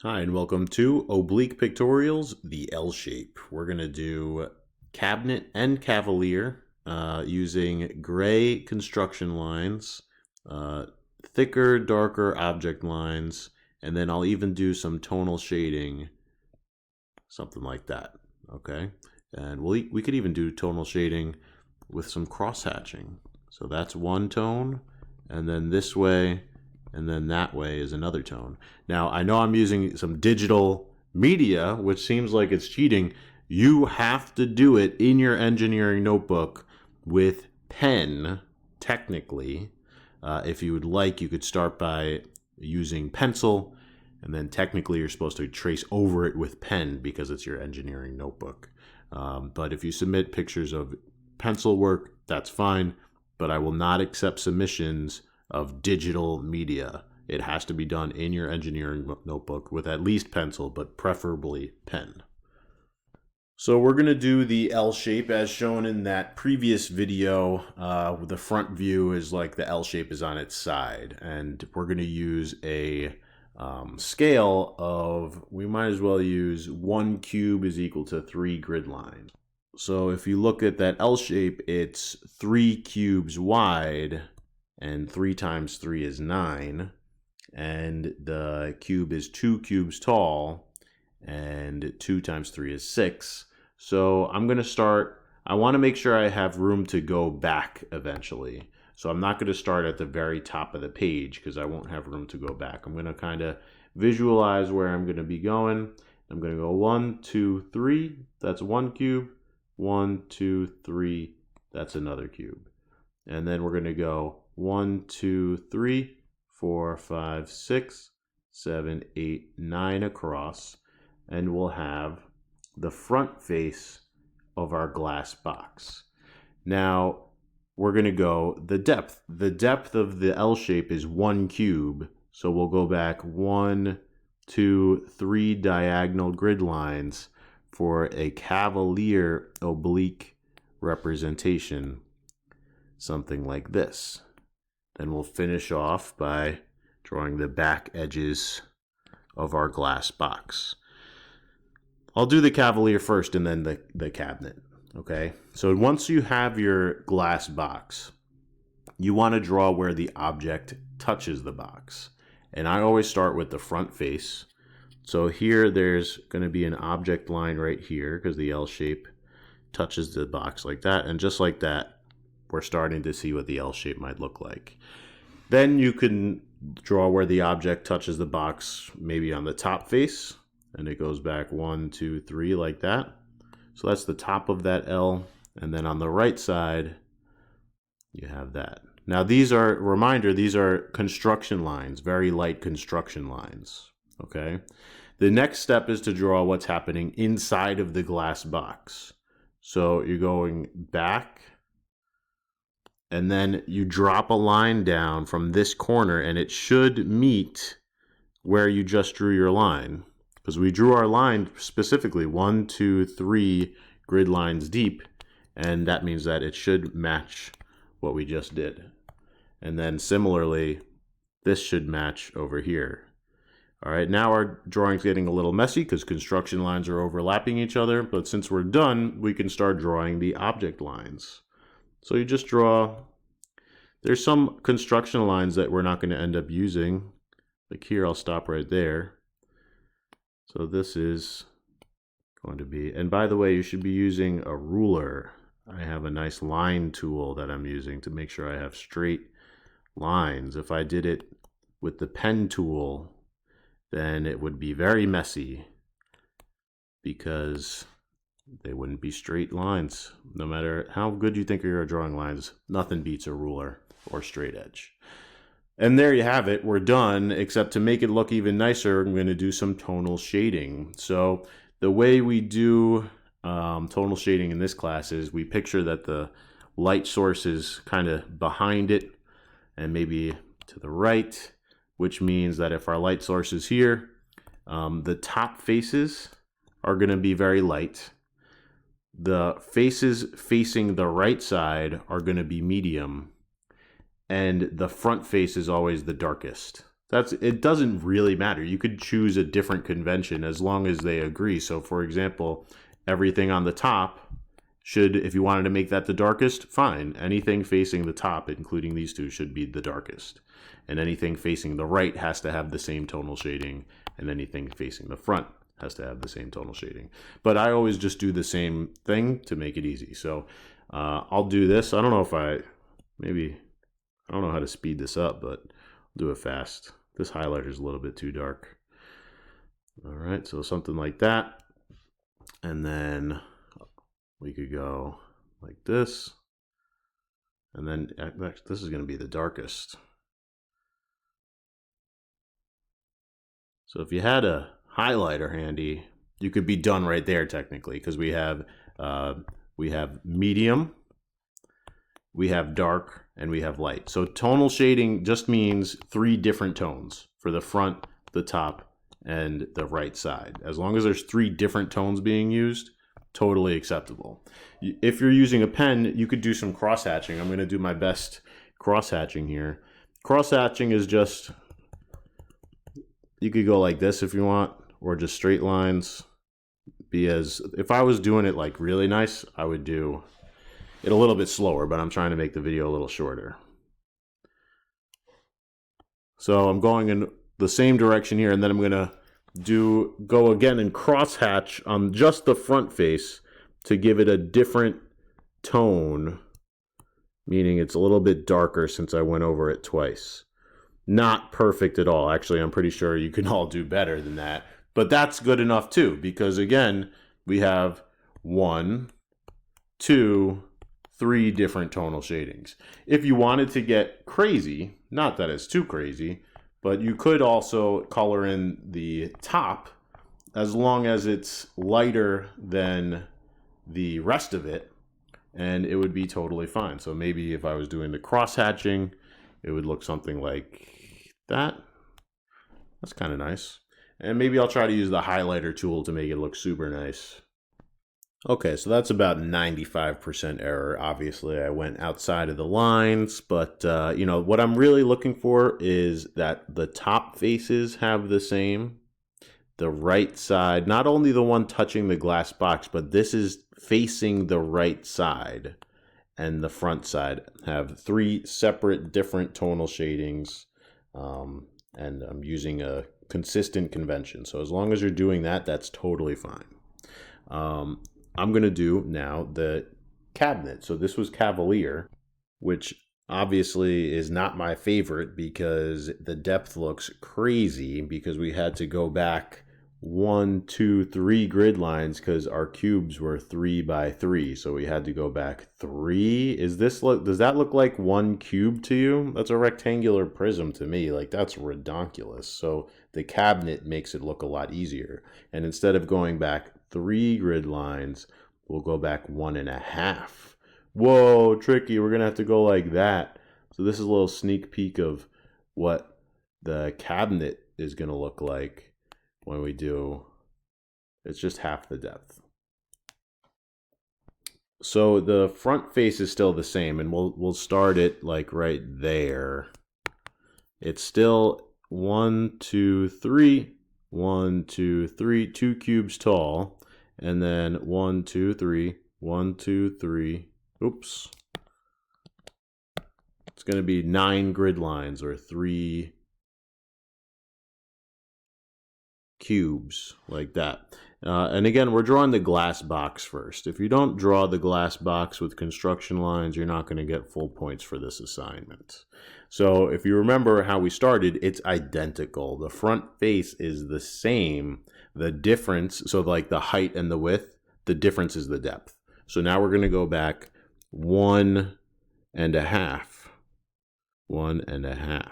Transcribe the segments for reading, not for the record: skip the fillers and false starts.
Hi, and welcome to Oblique Pictorials, the L shape. We're going to do cabinet and cavalier using gray construction lines, thicker, darker object lines, and then I'll even do some tonal shading, something like that. Okay, and we could even do tonal shading with some cross hatching. So that's one tone, and then this way and then that way is another tone. Now, I know I'm using some digital media, which seems like it's cheating. You have to do it in your engineering notebook with pen, technically. If you would like, you could start by using pencil, and then technically you're supposed to trace over it with pen because it's your engineering notebook. But if you submit pictures of pencil work, that's fine, but I will not accept submissions of digital media. It has to be done in your engineering notebook with at least pencil, but preferably pen. So we're going to do the L shape as shown in that previous video. The front view is like the L shape is on its side, and we're going to use a scale of, we might as well use 1 cube is equal to 3 grid lines. So if you look at that L shape, it's 3 cubes wide, and 3 times 3 is 9, and the cube is 2 cubes tall, and 2 times 3 is 6. So I'm going to start, I want to make sure I have room to go back eventually. So I'm not going to start at the very top of the page because I won't have room to go back. I'm going to kind of visualize where I'm going to be going. I'm going to go 1, 2, 3, that's 1 cube, 1, 2, 3, that's another cube. And then we're going to go 1, 2, 3, 4, 5, 6, 7, 8, 9 across, and we'll have the front face of our glass box. Now we're going to go the depth. The depth of the L shape is 1 cube, so we'll go back 1, 2, 3 diagonal grid lines for a cavalier oblique representation, something like this. Then we'll finish off by drawing the back edges of our glass box. I'll do the cavalier first and then the cabinet. Okay, so once you have your glass box, you want to draw where the object touches the box. And I always start with the front face. So here there's going to be an object line right here because the L shape touches the box like that. And just like that, we're starting to see what the L shape might look like. Then you can draw where the object touches the box, maybe on the top face, and it goes back 1, 2, 3 like that. So that's the top of that L, and then on the right side, you have that. Now these are, reminder, these are construction lines, very light construction lines, okay? The next step is to draw what's happening inside of the glass box. So you're going back, and then you drop a line down from this corner, and it should meet where you just drew your line. Because we drew our line specifically 1, 2, 3 grid lines deep, and that means that it should match what we just did. And then similarly, this should match over here. All right, now our drawing's getting a little messy because construction lines are overlapping each other, but since we're done, we can start drawing the object lines. So you just draw, there's some construction lines that we're not going to end up using. Like here, I'll stop right there. So this is going to be, and by the way, you should be using a ruler. I have a nice line tool that I'm using to make sure I have straight lines. If I did it with the pen tool, then it would be very messy because they wouldn't be straight lines. No matter how good you think you're drawing lines, nothing beats a ruler or straight edge. And there you have it, we're done, except to make it look even nicer, I'm going to do some tonal shading. So the way we do tonal shading in this class is we picture that the light source is kind of behind it and maybe to the right, which means that if our light source is here, the top faces are going to be very light. The faces facing the right side are going to be medium. And the front face is always the darkest. it doesn't really matter. You could choose a different convention as long as they agree. So for example, everything on the top should, if you wanted to make that the darkest, fine. Anything facing the top, including these two, should be the darkest. And anything facing the right has to have the same tonal shading, and anything facing the front has to have the same tonal shading. But I always just do the same thing to make it easy. So I'll do this. I don't know if I don't know how to speed this up, but I'll do it fast. This highlighter is a little bit too dark. All right, so something like that. And then we could go like this. And then this is going to be the darkest. So if you had a highlighter handy, you could be done right there technically, because we have medium, we have dark, and we have light. So tonal shading just means 3 different tones for the front, the top, and the right side. As long as there's 3 different tones being used, totally acceptable. If you're using a pen, you could do some cross-hatching. I'm going to do my best cross-hatching here. Cross-hatching is just, you could go like this if you want, or just straight lines. If I was doing it like really nice, I would do it a little bit slower, but I'm trying to make the video a little shorter. So I'm going in the same direction here, and then I'm going to go again and cross-hatch on just the front face to give it a different tone, meaning it's a little bit darker since I went over it twice. Not perfect at all. Actually, I'm pretty sure you can all do better than that. But that's good enough too, because again, we have 1, 2, 3 different tonal shadings. If you wanted to get crazy, not that it's too crazy, but you could also color in the top as long as it's lighter than the rest of it, and it would be totally fine. So maybe if I was doing the cross-hatching, it would look something like that. That's kind of nice. And maybe I'll try to use the highlighter tool to make it look super nice. Okay, so that's about 95% error. Obviously, I went outside of the lines, but you know, what I'm really looking for is that the top faces have the same. The right side, not only the one touching the glass box, but this is facing the right side, and the front side have 3 separate different tonal shadings, and I'm using a consistent convention. So as long as you're doing that, that's totally fine. I'm going to do now the cabinet. So this was Cavalier, which obviously is not my favorite because the depth looks crazy, because we had to go back 1, 2, 3 grid lines because our cubes were 3 by 3. So we had to go back 3. Does that look like 1 cube to you? That's a rectangular prism to me. Like, that's redonkulous. So the cabinet makes it look a lot easier. And instead of going back 3 grid lines, we'll go back 1.5. Whoa, tricky. We're going to have to go like that. So this is a little sneak peek of what the cabinet is going to look like when we do. It's just half the depth. So the front face is still the same, and we'll start it like right there. It's still 1, 2, 3, 1, 2, 3, 2 cubes tall, and then 1, 2, 3, 1, 2, 3. Oops. It's going to be 9 grid lines, or 3 cubes, like that. And again, we're drawing the glass box first. If you don't draw the glass box with construction lines, you're not going to get full points for this assignment. So if you remember how we started, it's identical. The front face is the same. The difference, so like the height and the width, the difference is the depth. So now we're going to go back 1.5. 1.5.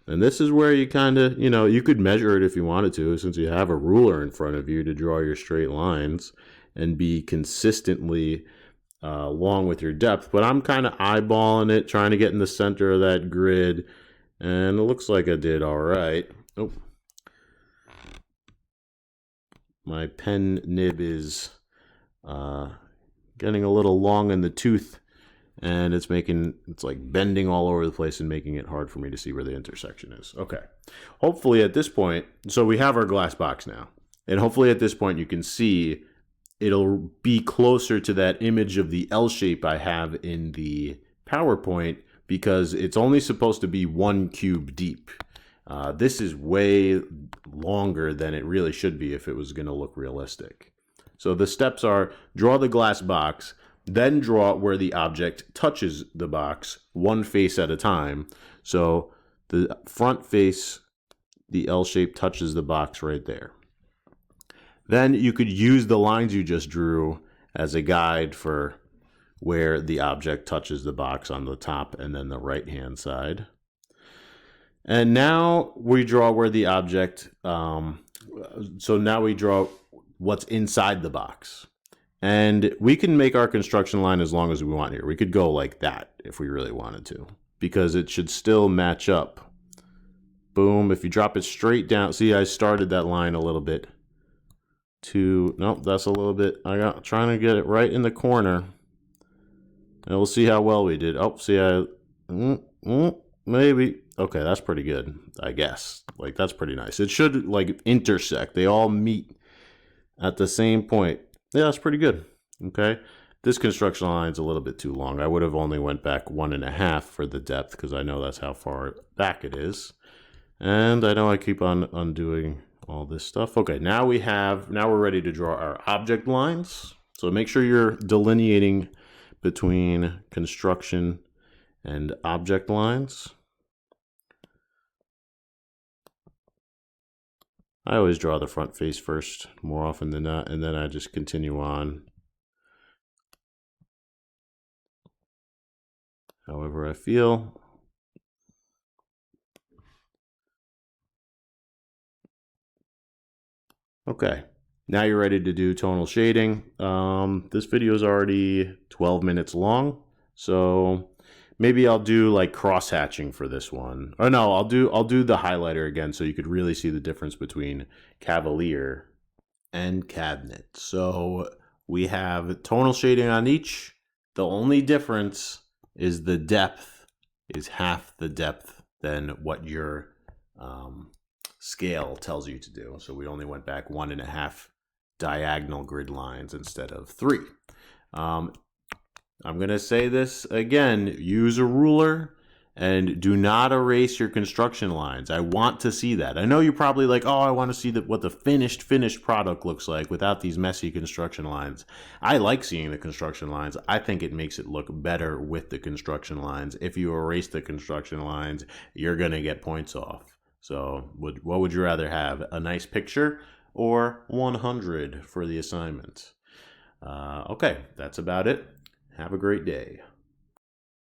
And this is where you kind of, you could measure it if you wanted to, since you have a ruler in front of you to draw your straight lines and be consistently long with your depth. But I'm kind of eyeballing it, trying to get in the center of that grid. And it looks like I did all right. Oh. My pen nib is getting a little long in the tooth. and it's like bending all over the place and making it hard for me to see where the intersection is. Okay. Hopefully at this point, so we have our glass box now, and hopefully at this point you can see it'll be closer to that image of the L shape I have in the PowerPoint, because it's only supposed to be 1 cube deep. This is way longer than it really should be if it was going to look realistic. So the steps are: draw the glass box, then draw where the object touches the box, one face at a time. So the front face, the L shape touches the box right there. Then you could use the lines you just drew as a guide for where the object touches the box on the top and then the right hand side. And now we draw where the object, so now we draw what's inside the box. And we can make our construction line as long as we want here. We could go like that if we really wanted to, because it should still match up. Boom. If you drop it straight down, see, I started that line a little bit too, nope, that's a little bit, trying to get it right in the corner. And we'll see how well we did. Oh, see, maybe. Okay, that's pretty good, I guess. Like, that's pretty nice. It should, like, intersect. They all meet at the same point. Yeah, that's pretty good. Okay. This construction line's a little bit too long. I would have only went back 1.5 for the depth, because I know that's how far back it is. And I know I keep on undoing all this stuff. Okay, now we're ready to draw our object lines. So make sure you're delineating between construction and object lines. I always draw the front face first more often than not, and then I just continue on however I feel. Okay, now you're ready to do tonal shading. This video is already 12 minutes long, so maybe I'll do like cross hatching for this one. Or no, I'll do the highlighter again so you could really see the difference between Cavalier and Cabinet. So we have tonal shading on each. The only difference is the depth is half the depth than what your scale tells you to do. So we only went back 1.5 diagonal grid lines instead of 3. I'm going to say this again: use a ruler and do not erase your construction lines. I want to see that. I know you're probably like, oh, I want to see what the finished product looks like without these messy construction lines. I like seeing the construction lines. I think it makes it look better with the construction lines. If you erase the construction lines, you're going to get points off. So what would you rather have? A nice picture or 100 for the assignment? Okay, that's about it. Have a great day.